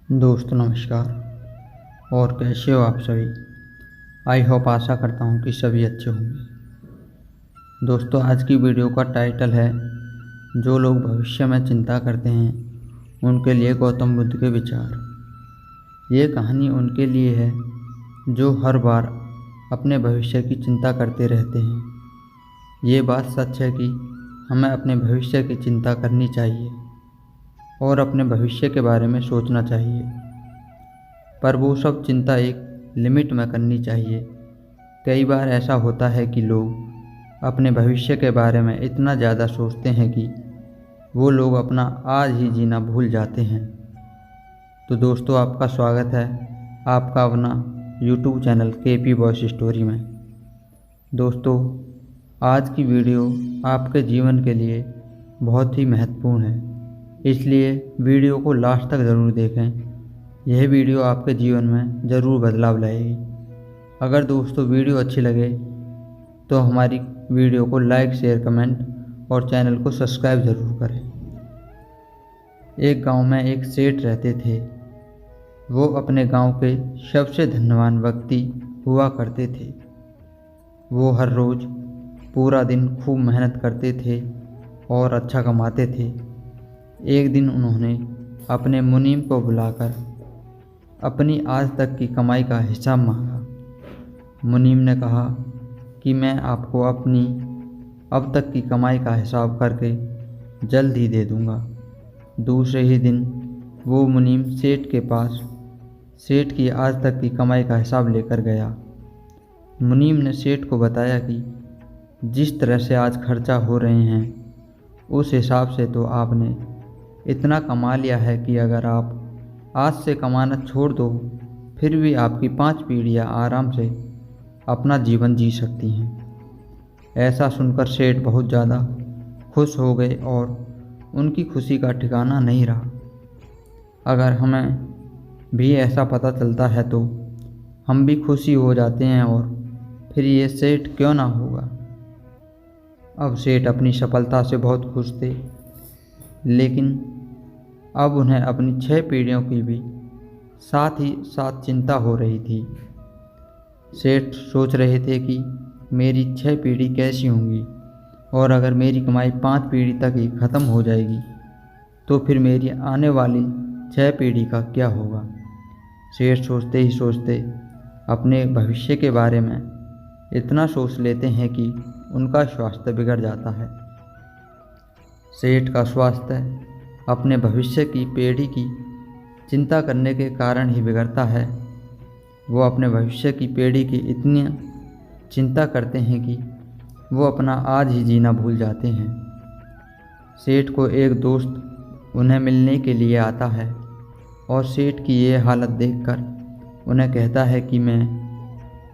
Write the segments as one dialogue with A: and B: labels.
A: दोस्तों नमस्कार। और कैसे हो आप सभी। आई होप आशा करता हूँ कि सभी अच्छे होंगे। दोस्तों आज की वीडियो का टाइटल है जो लोग भविष्य में चिंता करते हैं उनके लिए गौतम बुद्ध के विचार। ये कहानी उनके लिए है जो हर बार अपने भविष्य की चिंता करते रहते हैं। ये बात सच है कि हमें अपने भविष्य की चिंता करनी चाहिए और अपने भविष्य के बारे में सोचना चाहिए, पर वो सब चिंता एक लिमिट में करनी चाहिए। कई बार ऐसा होता है कि लोग अपने भविष्य के बारे में इतना ज़्यादा सोचते हैं कि वो लोग अपना आज ही जीना भूल जाते हैं। तो दोस्तों आपका स्वागत है आपका अपना YouTube channel KP voice story में। दोस्तों आज की वीडियो आपके जीवन के लिए बहुत ही महत्वपूर्ण है, इसलिए वीडियो को लास्ट तक ज़रूर देखें। यह वीडियो आपके जीवन में ज़रूर बदलाव लाएगी। अगर दोस्तों वीडियो अच्छी लगे तो हमारी वीडियो को लाइक, शेयर, कमेंट और चैनल को सब्सक्राइब ज़रूर करें। एक गांव में एक सेठ रहते थे। वो अपने गांव के सबसे धनवान व्यक्ति हुआ करते थे। वो हर रोज़ पूरा दिन खूब मेहनत करते थे और अच्छा कमाते थे। एक दिन उन्होंने अपने मुनीम को बुलाकर अपनी आज तक की कमाई का हिसाब मांगा। मुनीम ने कहा कि मैं आपको अपनी अब तक की कमाई का हिसाब करके जल्द ही दे दूंगा। दूसरे ही दिन वो मुनीम सेठ के पास सेठ की आज तक की कमाई का हिसाब लेकर गया। मुनीम ने सेठ को बताया कि जिस तरह से आज खर्चा हो रहे हैं उस हिसाब से तो आपने इतना कमा लिया है कि अगर आप आज से कमाना छोड़ दो फिर भी आपकी 5 पीढ़ियाँ आराम से अपना जीवन जी सकती हैं। ऐसा सुनकर सेठ बहुत ज़्यादा खुश हो गए और उनकी खुशी का ठिकाना नहीं रहा। अगर हमें भी ऐसा पता चलता है तो हम भी खुशी हो जाते हैं और फिर ये सेठ क्यों ना होगा। अब सेठ अपनी सफलता से बहुत खुश थे, लेकिन अब उन्हें अपनी 6 पीढ़ियों की भी साथ ही साथ चिंता हो रही थी। सेठ सोच रहे थे कि मेरी 6 पीढ़ी कैसी होंगी और अगर मेरी कमाई 5 पीढ़ी तक ही ख़त्म हो जाएगी तो फिर मेरी आने वाली 6 पीढ़ी का क्या होगा। सेठ सोचते ही सोचते अपने भविष्य के बारे में इतना सोच लेते हैं कि उनका स्वास्थ्य बिगड़ जाता है। सेठ का स्वास्थ्य अपने भविष्य की पीढ़ी की चिंता करने के कारण ही बिगड़ता है। वो अपने भविष्य की पीढ़ी की इतनी चिंता करते हैं कि वो अपना आज ही जीना भूल जाते हैं। सेठ को एक दोस्त उन्हें मिलने के लिए आता है और सेठ की ये हालत देखकर उन्हें कहता है कि मैं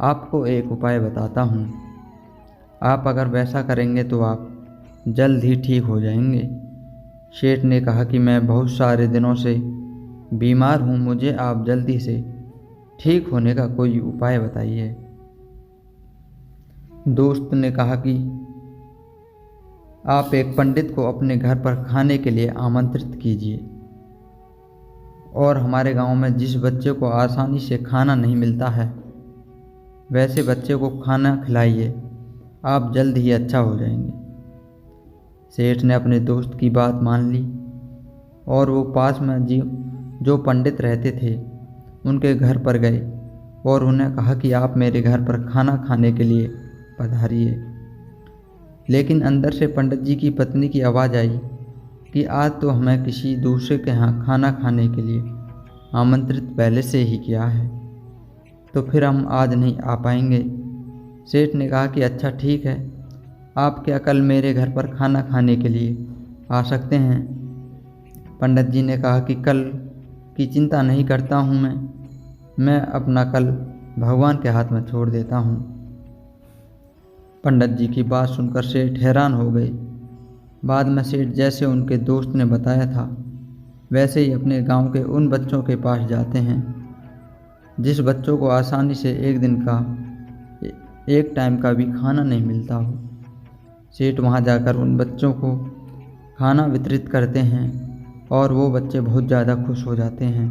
A: आपको एक उपाय बताता हूँ। आप अगर वैसा करेंगे तो आप जल्द ही ठीक हो जाएंगे। सेठ ने कहा कि मैं बहुत सारे दिनों से बीमार हूँ, मुझे आप जल्दी से ठीक होने का कोई उपाय बताइए। दोस्त ने कहा कि आप एक पंडित को अपने घर पर खाने के लिए आमंत्रित कीजिए और हमारे गांव में जिस बच्चे को आसानी से खाना नहीं मिलता है वैसे बच्चे को खाना खिलाइए, आप जल्द ही अच्छा हो जाएंगे। सेठ ने अपने दोस्त की बात मान ली और वो पास में जो पंडित रहते थे उनके घर पर गए और उन्हें कहा कि आप मेरे घर पर खाना खाने के लिए पधारिए। लेकिन अंदर से पंडित जी की पत्नी की आवाज़ आई कि आज तो हमें किसी दूसरे के यहाँ खाना खाने के लिए आमंत्रित पहले से ही किया है, तो फिर हम आज नहीं आ पाएंगे। सेठ ने कहा कि अच्छा ठीक है, आप क्या कल मेरे घर पर खाना खाने के लिए आ सकते हैं। पंडित जी ने कहा कि कल की चिंता नहीं करता हूँ, मैं अपना कल भगवान के हाथ में छोड़ देता हूँ। पंडित जी की बात सुनकर सेठ हैरान हो गए। बाद में सेठ जैसे उनके दोस्त ने बताया था वैसे ही अपने गांव के उन बच्चों के पास जाते हैं जिस बच्चों को आसानी से एक टाइम का भी खाना नहीं मिलता हो। सेठ वहां जाकर उन बच्चों को खाना वितरित करते हैं और वो बच्चे बहुत ज़्यादा खुश हो जाते हैं।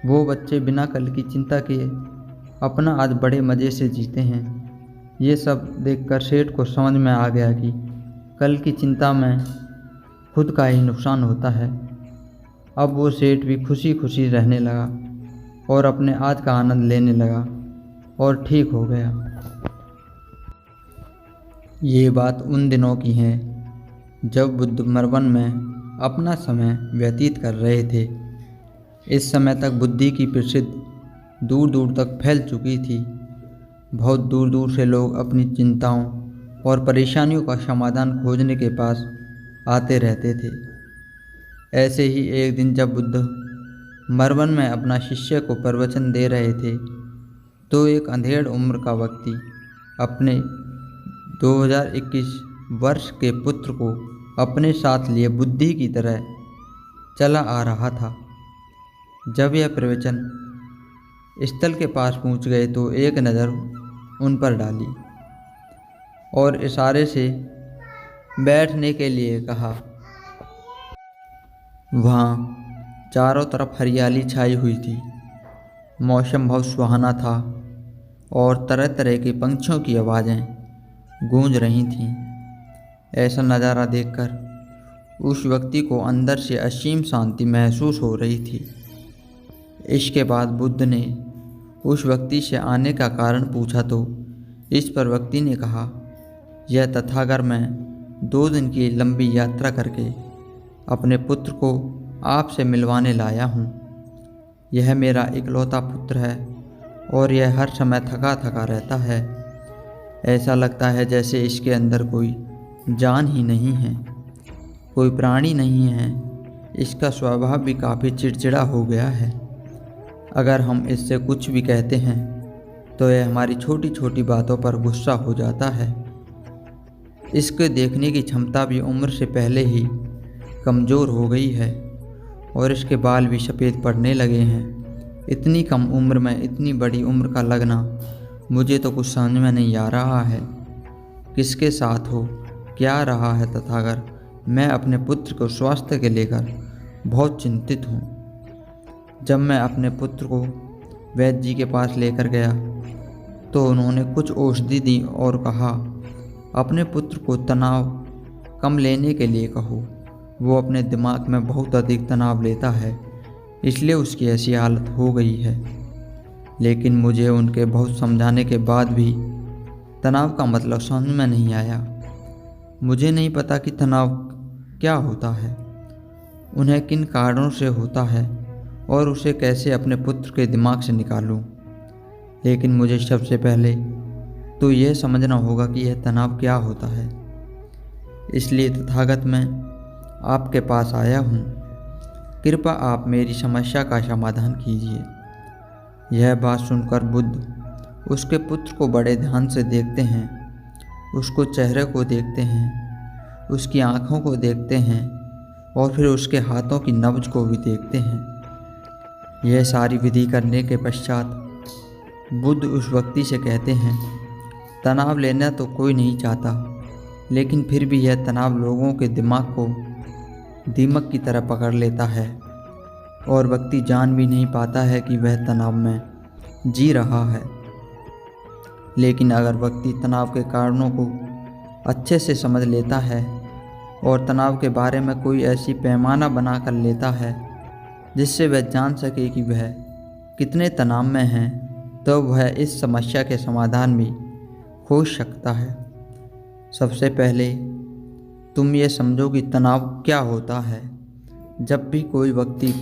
A: वो बच्चे बिना कल की चिंता किए अपना आज बड़े मज़े से जीते हैं। ये सब देखकर सेठ को समझ में आ गया कि कल की चिंता में खुद का ही नुकसान होता है। अब वो सेठ भी खुशी खुशी रहने लगा और अपने आज का आनंद लेने लगा और ठीक हो गया। ये बात उन दिनों की है जब बुद्ध मरवन में अपना समय व्यतीत कर रहे थे। इस समय तक बुद्धि की प्रसिद्धि दूर दूर तक फैल चुकी थी। बहुत दूर दूर से लोग अपनी चिंताओं और परेशानियों का समाधान खोजने के पास आते रहते थे। ऐसे ही एक दिन जब बुद्ध मरवन में अपना शिष्य को प्रवचन दे रहे थे तो एक अंधेड़ उम्र का व्यक्ति अपने 2021 वर्ष के पुत्र को अपने साथ लिए बुद्धि की तरह चला आ रहा था। जब यह प्रवचन स्थल के पास पहुंच गए तो एक नज़र उन पर डाली और इशारे से बैठने के लिए कहा। वहाँ चारों तरफ हरियाली छाई हुई थी। मौसम बहुत सुहाना था और तरह तरह के पंछियों की आवाज़ें गूंज रही थीं। ऐसा नज़ारा देखकर उस व्यक्ति को अंदर से असीम शांति महसूस हो रही थी। इसके बाद बुद्ध ने उस व्यक्ति से आने का कारण पूछा तो इस पर व्यक्ति ने कहा, यह तथागत मैं 2 दिन की लंबी यात्रा करके अपने पुत्र को आपसे मिलवाने लाया हूँ। यह मेरा इकलौता पुत्र है और यह हर समय थका थका रहता है। ऐसा लगता है जैसे इसके अंदर कोई जान ही नहीं है, कोई प्राणी नहीं है। इसका स्वभाव भी काफ़ी चिड़चिड़ा हो गया है। अगर हम इससे कुछ भी कहते हैं तो यह हमारी छोटी छोटी बातों पर गुस्सा हो जाता है। इसके देखने की क्षमता भी उम्र से पहले ही कमज़ोर हो गई है और इसके बाल भी सफ़ेद पड़ने लगे हैं। इतनी कम उम्र में इतनी बड़ी उम्र का लगना मुझे तो कुछ समझ में नहीं आ रहा है। किसके साथ हो, क्या रहा है तथागत? मैं अपने पुत्र को स्वास्थ्य के लेकर बहुत चिंतित हूँ। जब मैं अपने पुत्र को वैद्य जी के पास लेकर गया तो उन्होंने कुछ औषधि दी और कहा, अपने पुत्र को तनाव कम लेने के लिए कहो। वो अपने दिमाग में बहुत अधिक तनाव लेता है, इसलिए उसकी ऐसी हालत हो गई है। लेकिन मुझे उनके बहुत समझाने के बाद भी तनाव का मतलब समझ में नहीं आया। मुझे नहीं पता कि तनाव क्या होता है, उन्हें किन कारणों से होता है और उसे कैसे अपने पुत्र के दिमाग से निकालूं। लेकिन मुझे सबसे पहले तो यह समझना होगा कि यह तनाव क्या होता है। इसलिए तथागत मैं आपके पास आया हूँ। कृपया आप मेरी समस्या का समाधान कीजिए। यह बात सुनकर बुद्ध उसके पुत्र को बड़े ध्यान से देखते हैं, उसको चेहरे को देखते हैं, उसकी आँखों को देखते हैं और फिर उसके हाथों की नब्ज को भी देखते हैं। यह सारी विधि करने के पश्चात बुद्ध उस व्यक्ति से कहते हैं, तनाव लेना तो कोई नहीं चाहता, लेकिन फिर भी यह तनाव लोगों के दिमाग को दीमक की तरह पकड़ लेता है और व्यक्ति जान भी नहीं पाता है कि वह तनाव में जी रहा है। लेकिन अगर व्यक्ति तनाव के कारणों को अच्छे से समझ लेता है और तनाव के बारे में कोई ऐसी पैमाना बना कर लेता है जिससे वह जान सके कि वह कितने तनाव में है, तो वह इस समस्या के समाधान भी खोज सकता है। सबसे पहले तुम ये समझो कि तनाव क्या होता है। जब भी कोई व्यक्ति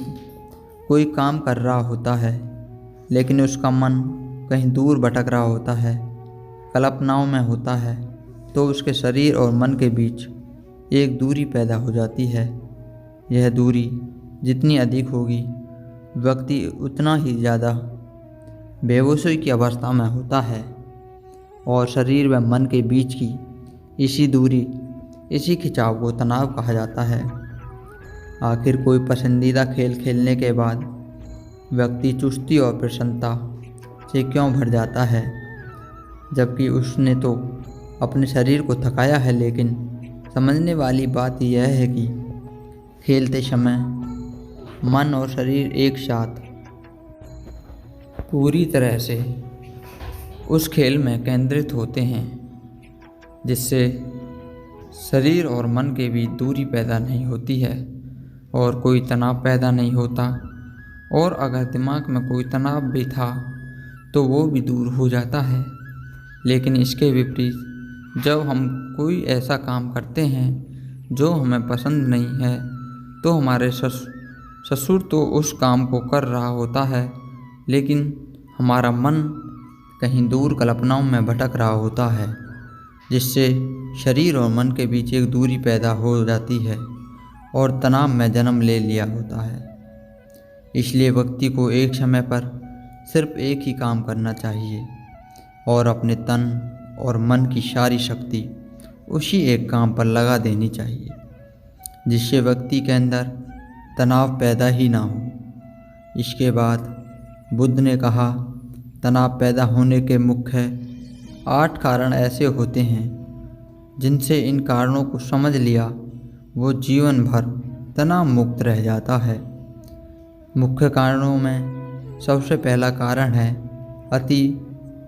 A: कोई काम कर रहा होता है लेकिन उसका मन कहीं दूर भटक रहा होता है, कल्पनाओं में होता है, तो उसके शरीर और मन के बीच एक दूरी पैदा हो जाती है। यह दूरी जितनी अधिक होगी, व्यक्ति उतना ही ज़्यादा बेहोशी की अवस्था में होता है और शरीर व मन के बीच की इसी दूरी, इसी खिंचाव को तनाव कहा जाता है। आखिर कोई पसंदीदा खेल खेलने के बाद व्यक्ति चुस्ती और प्रसन्नता से क्यों भर जाता है, जबकि उसने तो अपने शरीर को थकाया है। लेकिन समझने वाली बात यह है कि खेलते समय मन और शरीर एक साथ पूरी तरह से उस खेल में केंद्रित होते हैं जिससे शरीर और मन के बीच दूरी पैदा नहीं होती है और कोई तनाव पैदा नहीं होता। और अगर दिमाग में कोई तनाव भी था तो वो भी दूर हो जाता है। लेकिन इसके विपरीत जब हम कोई ऐसा काम करते हैं जो हमें पसंद नहीं है तो हमारे ससुर तो उस काम को कर रहा होता है, लेकिन हमारा मन कहीं दूर कल्पनाओं में भटक रहा होता है, जिससे शरीर और मन के बीच एक दूरी पैदा हो जाती है और तनाव में जन्म ले लिया होता है। इसलिए व्यक्ति को एक समय पर सिर्फ एक ही काम करना चाहिए और अपने तन और मन की सारी शक्ति उसी एक काम पर लगा देनी चाहिए, जिससे व्यक्ति के अंदर तनाव पैदा ही ना हो। इसके बाद बुद्ध ने कहा, तनाव पैदा होने के मुख्य 8 कारण ऐसे होते हैं जिनसे इन कारणों को समझ लिया वो जीवन भर तनाव मुक्त रह जाता है। मुख्य कारणों में सबसे पहला कारण है अति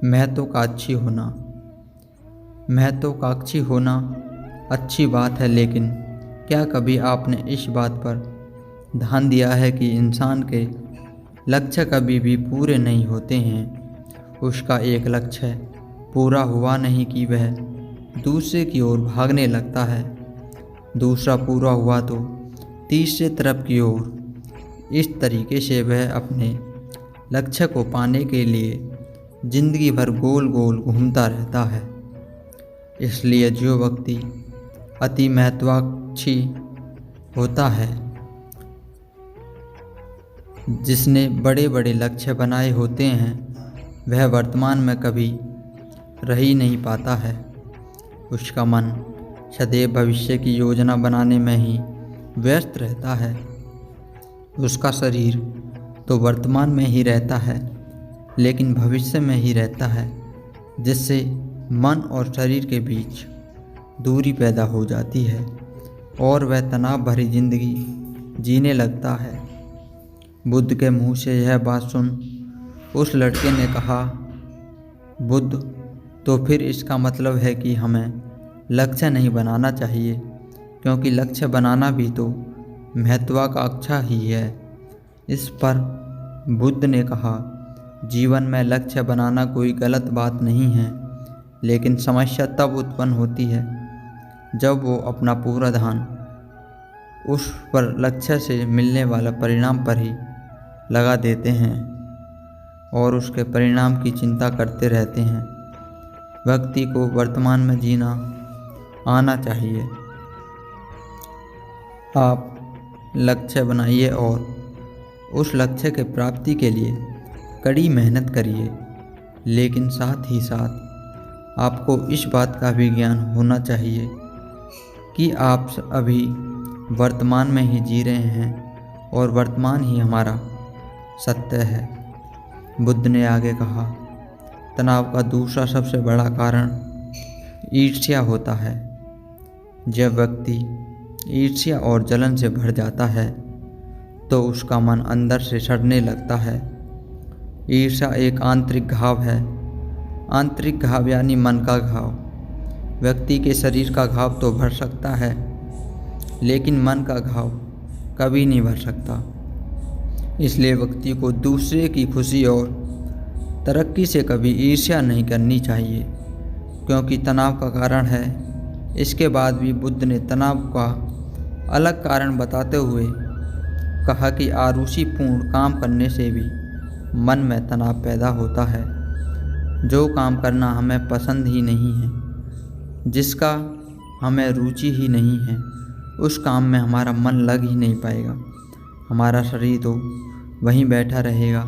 A: महत्वाकांक्षी होना। महत्वाकांक्षी होना अच्छी बात है, लेकिन क्या कभी आपने इस बात पर ध्यान दिया है कि इंसान के लक्ष्य कभी भी पूरे नहीं होते हैं। उसका एक लक्ष्य पूरा हुआ नहीं कि वह दूसरे की ओर भागने लगता है, दूसरा पूरा हुआ तो तीसरे तरफ की ओर। इस तरीके से वह अपने लक्ष्य को पाने के लिए जिंदगी भर गोल गोल घूमता रहता है। इसलिए जो व्यक्ति अति महत्वाकांक्षी होता है, जिसने बड़े बड़े लक्ष्य बनाए होते हैं, वह वर्तमान में कभी रह ही नहीं पाता है। उसका मन सदैव भविष्य की योजना बनाने में ही व्यस्त रहता है। उसका शरीर तो वर्तमान में ही रहता है, लेकिन भविष्य में ही रहता है, जिससे मन और शरीर के बीच दूरी पैदा हो जाती है और वह तनाव भरी जिंदगी जीने लगता है। बुद्ध के मुंह से यह बात सुन उस लड़के ने कहा, बुद्ध, तो फिर इसका मतलब है कि हमें लक्ष्य नहीं बनाना चाहिए, क्योंकि लक्ष्य बनाना भी तो महत्वाकांक्षा ही है। इस पर बुद्ध ने कहा, जीवन में लक्ष्य बनाना कोई गलत बात नहीं है, लेकिन समस्या तब उत्पन्न होती है जब वो अपना पूरा ध्यान उस पर लक्ष्य से मिलने वाला परिणाम पर ही लगा देते हैं और उसके परिणाम की चिंता करते रहते हैं। व्यक्ति को वर्तमान में जीना आना चाहिए। आप लक्ष्य बनाइए और उस लक्ष्य के प्राप्ति के लिए कड़ी मेहनत करिए, लेकिन साथ ही साथ आपको इस बात का भी ज्ञान होना चाहिए कि आप अभी वर्तमान में ही जी रहे हैं और वर्तमान ही हमारा सत्य है। बुद्ध ने आगे कहा, तनाव का दूसरा सबसे बड़ा कारण ईर्ष्या होता है। जब व्यक्ति ईर्ष्या और जलन से भर जाता है तो उसका मन अंदर से सड़ने लगता है। ईर्ष्या एक आंतरिक घाव है। आंतरिक घाव यानी मन का घाव। व्यक्ति के शरीर का घाव तो भर सकता है, लेकिन मन का घाव कभी नहीं भर सकता। इसलिए व्यक्ति को दूसरे की खुशी और तरक्की से कभी ईर्ष्या नहीं करनी चाहिए, क्योंकि तनाव का कारण है। इसके बाद भी बुद्ध ने तनाव का अलग कारण बताते हुए कहा कि आरुषिपूर्ण काम करने से भी मन में तनाव पैदा होता है। जो काम करना हमें पसंद ही नहीं है, जिसका हमें रुचि ही नहीं है, उस काम में हमारा मन लग ही नहीं पाएगा। हमारा शरीर तो वहीं बैठा रहेगा,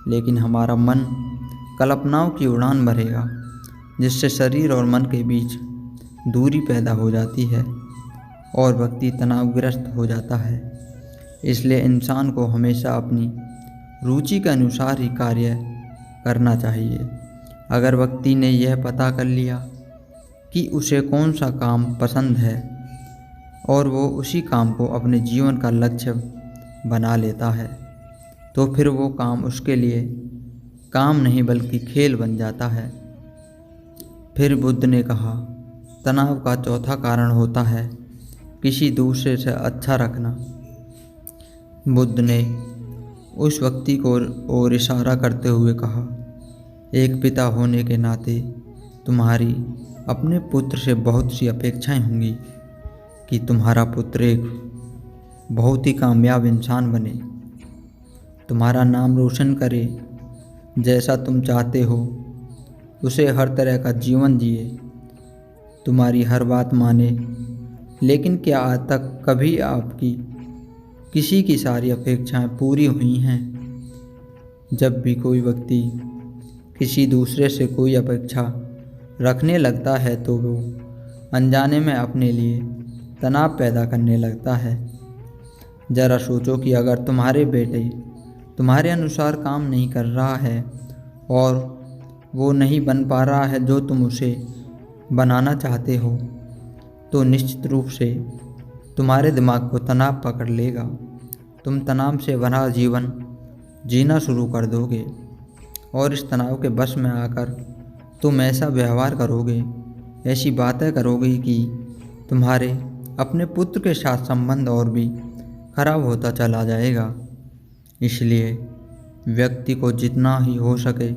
A: लेकिन हमारा मन कल्पनाओं की उड़ान भरेगा, जिससे शरीर और मन के बीच दूरी पैदा हो जाती है और व्यक्ति तनावग्रस्त हो जाता है। इसलिए इंसान को हमेशा अपनी रुचि के अनुसार ही कार्य करना चाहिए। अगर व्यक्ति ने यह पता कर लिया कि उसे कौन सा काम पसंद है और वो उसी काम को अपने जीवन का लक्ष्य बना लेता है, तो फिर वो काम उसके लिए काम नहीं बल्कि खेल बन जाता है। फिर बुद्ध ने कहा, तनाव का चौथा कारण होता है किसी दूसरे से अच्छा रखना। बुद्ध ने उस व्यक्ति को और इशारा करते हुए कहा, एक पिता होने के नाते तुम्हारी अपने पुत्र से बहुत सी अपेक्षाएं होंगी कि तुम्हारा पुत्र एक बहुत ही कामयाब इंसान बने, तुम्हारा नाम रोशन करे, जैसा तुम चाहते हो उसे हर तरह का जीवन जिए, तुम्हारी हर बात माने। लेकिन क्या आज तक कभी आपकी किसी की सारी अपेक्षाएं पूरी हुई हैं? जब भी कोई व्यक्ति किसी दूसरे से कोई अपेक्षा रखने लगता है तो वो अनजाने में अपने लिए तनाव पैदा करने लगता है। ज़रा सोचो कि अगर तुम्हारे बेटे तुम्हारे अनुसार काम नहीं कर रहा है और वो नहीं बन पा रहा है जो तुम उसे बनाना चाहते हो, तो निश्चित रूप से तुम्हारे दिमाग को तनाव पकड़ लेगा। तुम तनाव से भरा जीवन जीना शुरू कर दोगे और इस तनाव के बस में आकर तुम ऐसा व्यवहार करोगे, ऐसी बातें करोगे कि तुम्हारे अपने पुत्र के साथ संबंध और भी खराब होता चला जाएगा। इसलिए व्यक्ति को जितना ही हो सके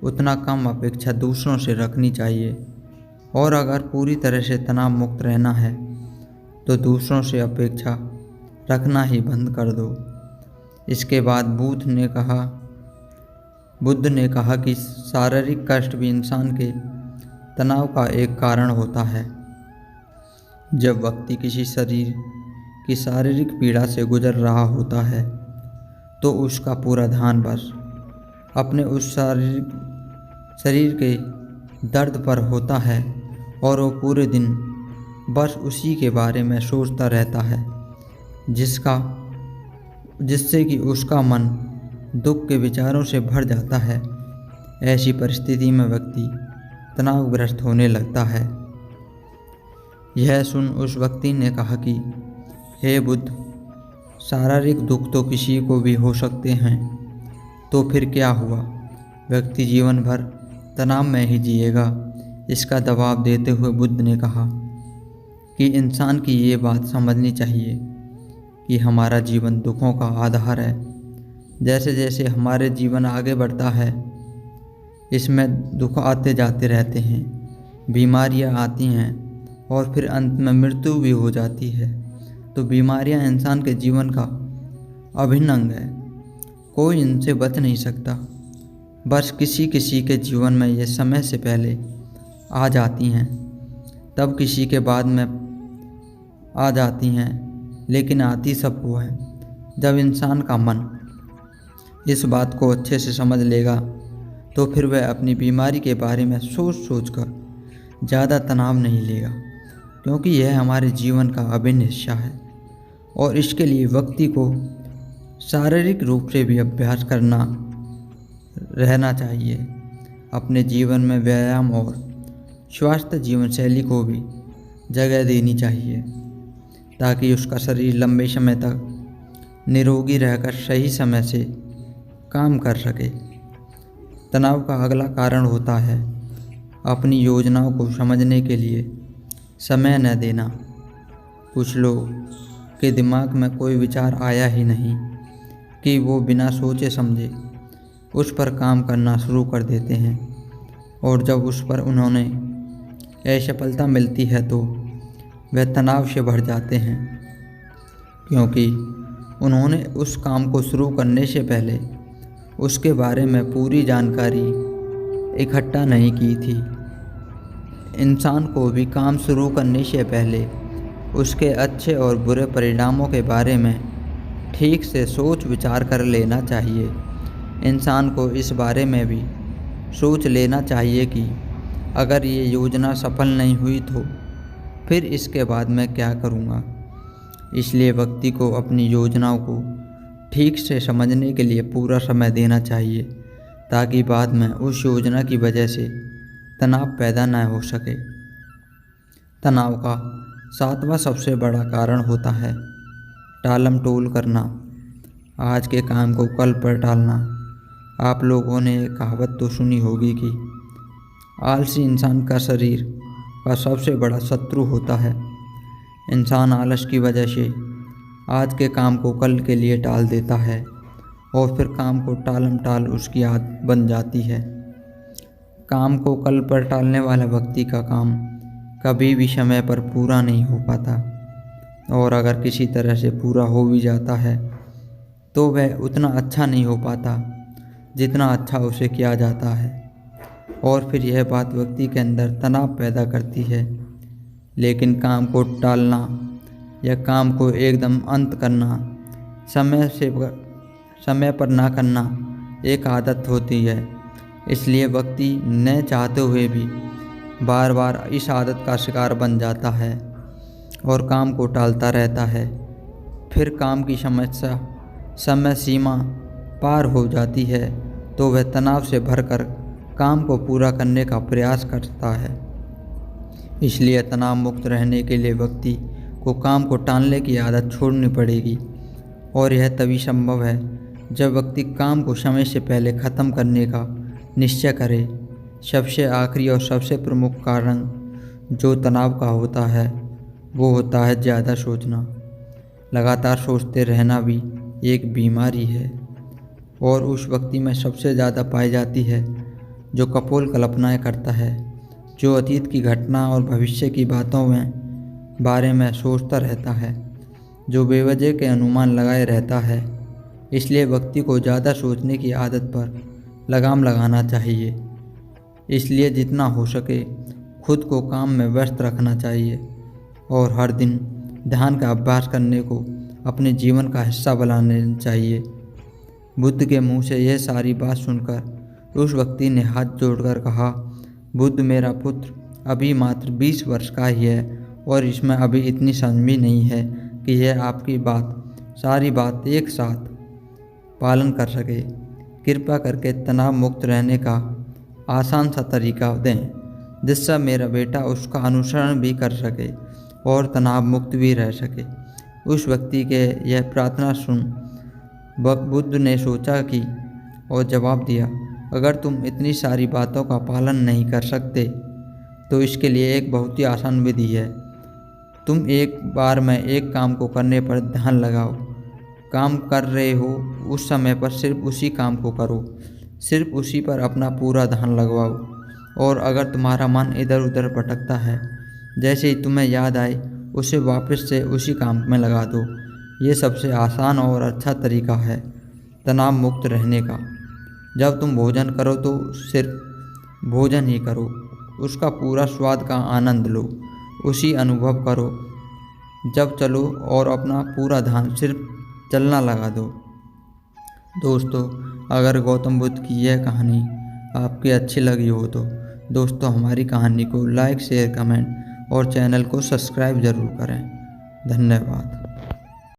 A: उतना कम अपेक्षा दूसरों से रखनी चाहिए और अगर पूरी तरह से तनाव मुक्त रहना है तो दूसरों से अपेक्षा रखना ही बंद कर दो। इसके बाद बुद्ध ने कहा कि शारीरिक कष्ट भी इंसान के तनाव का एक कारण होता है। जब व्यक्ति किसी शारीरिक पीड़ा से गुजर रहा होता है तो उसका पूरा ध्यान बस अपने उस शरीर के दर्द पर होता है और वो पूरे दिन बस उसी के बारे में सोचता रहता है, जिससे कि उसका मन दुख के विचारों से भर जाता है। ऐसी परिस्थिति में व्यक्ति तनावग्रस्त होने लगता है। यह सुन उस व्यक्ति ने कहा कि हे बुद्ध, शारीरिक दुख तो किसी को भी हो सकते हैं, तो फिर क्या हुआ? व्यक्ति जीवन भर तनाव में ही जिएगा। इसका जवाब देते हुए बुद्ध ने कहा कि इंसान की ये बात समझनी चाहिए कि हमारा जीवन दुखों का आधार है। जैसे जैसे हमारे जीवन आगे बढ़ता है इसमें दुख आते जाते रहते हैं, बीमारियां आती हैं और फिर अंत में मृत्यु भी हो जाती है। तो बीमारियां इंसान के जीवन का अभिन्न अंग है, कोई इनसे बच नहीं सकता। बस किसी किसी के जीवन में ये समय से पहले आ जाती हैं, तब किसी के बाद में आ जाती हैं, लेकिन आती सबको है। जब इंसान का मन इस बात को अच्छे से समझ लेगा तो फिर वह अपनी बीमारी के बारे में सोच कर ज़्यादा तनाव नहीं लेगा, क्योंकि यह हमारे जीवन का अभिन्न हिस्सा है और इसके लिए व्यक्ति को शारीरिक रूप से भी अभ्यास करना रहना चाहिए। अपने जीवन में व्यायाम और स्वास्थ्य जीवन शैली को भी जगह देनी चाहिए ताकि उसका शरीर लंबे समय तक निरोगी रहकर सही समय से काम कर सके। तनाव का अगला कारण होता है अपनी योजनाओं को समझने के लिए समय न देना। कुछ लोग के दिमाग में कोई विचार आया ही नहीं कि वो बिना सोचे समझे उस पर काम करना शुरू कर देते हैं और जब उस पर उन्होंने असफलता मिलती है तो वह तनाव से भर जाते हैं, क्योंकि उन्होंने उस काम को शुरू करने से पहले उसके बारे में पूरी जानकारी इकट्ठा नहीं की थी। इंसान को भी काम शुरू करने से पहले उसके अच्छे और बुरे परिणामों के बारे में ठीक से सोच विचार कर लेना चाहिए। इंसान को इस बारे में भी सोच लेना चाहिए कि अगर ये योजना सफल नहीं हुई तो फिर इसके बाद मैं क्या करूँगा। इसलिए व्यक्ति को अपनी योजनाओं को ठीक से समझने के लिए पूरा समय देना चाहिए ताकि बाद में उस योजना की वजह से तनाव पैदा न हो सके। तनाव का सातवां सबसे बड़ा कारण होता है टालम टोल करना, आज के काम को कल पर टालना, आप लोगों ने कहावत तो सुनी होगी कि आलसी इंसान का शरीर का सबसे बड़ा शत्रु होता है। इंसान आलस की वजह से आज के काम को कल के लिए टाल देता है और फिर काम को टालम टाल उसकी आदत बन जाती है। काम को कल पर टालने वाला व्यक्ति का काम कभी भी समय पर पूरा नहीं हो पाता, और अगर किसी तरह से पूरा हो भी जाता है तो वह उतना अच्छा नहीं हो पाता जितना अच्छा उसे किया जाता है, और फिर यह बात व्यक्ति के अंदर तनाव पैदा करती है। लेकिन काम को टालना या काम को एकदम अंत करना, समय पर ना करना एक आदत होती है। इसलिए व्यक्ति न चाहते हुए भी बार बार इस आदत का शिकार बन जाता है और काम को टालता रहता है। फिर काम की समय सीमा पार हो जाती है तो वह तनाव से भरकर काम को पूरा करने का प्रयास करता है। इसलिए तनाव मुक्त रहने के लिए व्यक्ति को काम को टालने की आदत छोड़नी पड़ेगी, और यह तभी संभव है जब व्यक्ति काम को समय से पहले ख़त्म करने का निश्चय करे। सबसे आखिरी और सबसे प्रमुख कारण जो तनाव का होता है वो होता है ज़्यादा सोचना। लगातार सोचते रहना भी एक बीमारी है, और उस व्यक्ति में सबसे ज़्यादा पाई जाती है जो कपोल कल्पनाएं करता है, जो अतीत की घटना और भविष्य की बातों में बारे में सोचता रहता है, जो बेवजह के अनुमान लगाए रहता है। इसलिए व्यक्ति को ज़्यादा सोचने की आदत पर लगाम लगाना चाहिए। इसलिए जितना हो सके खुद को काम में व्यस्त रखना चाहिए, और हर दिन ध्यान का अभ्यास करने को अपने जीवन का हिस्सा बनाना चाहिए। बुद्ध के मुंह से यह सारी बात सुनकर उस व्यक्ति ने हाथ जोड़कर कहा, बुद्ध मेरा पुत्र अभी मात्र 20 वर्ष का ही है, और इसमें अभी इतनी समझ भी नहीं है कि यह आपकी सारी बात एक साथ पालन कर सके। कृपया करके तनाव मुक्त रहने का आसान सा तरीका दें, जिससे मेरा बेटा उसका अनुसरण भी कर सके और तनाव मुक्त भी रह सके। उस व्यक्ति के यह प्रार्थना सुन बुद्ध ने सोचा कि और जवाब दिया, अगर तुम इतनी सारी बातों का पालन नहीं कर सकते तो इसके लिए एक बहुत ही आसान विधि है। तुम एक बार में एक काम को करने पर ध्यान लगाओ। काम कर रहे हो उस समय पर सिर्फ उसी काम को करो, सिर्फ उसी पर अपना पूरा ध्यान लगवाओ, और अगर तुम्हारा मन इधर उधर भटकता है, जैसे ही तुम्हें याद आए उसे वापस से उसी काम में लगा दो। ये सबसे आसान और अच्छा तरीका है तनाव मुक्त रहने का। जब तुम भोजन करो तो सिर्फ भोजन ही करो, उसका पूरा स्वाद का आनंद लो, उसी अनुभव करो। जब चलो और अपना पूरा ध्यान सिर्फ चलना लगा दो। दोस्तों, अगर गौतम बुद्ध की यह कहानी आपकी अच्छी लगी हो तो दोस्तों हमारी कहानी को लाइक, शेयर, कमेंट और चैनल को सब्सक्राइब ज़रूर करें। धन्यवाद।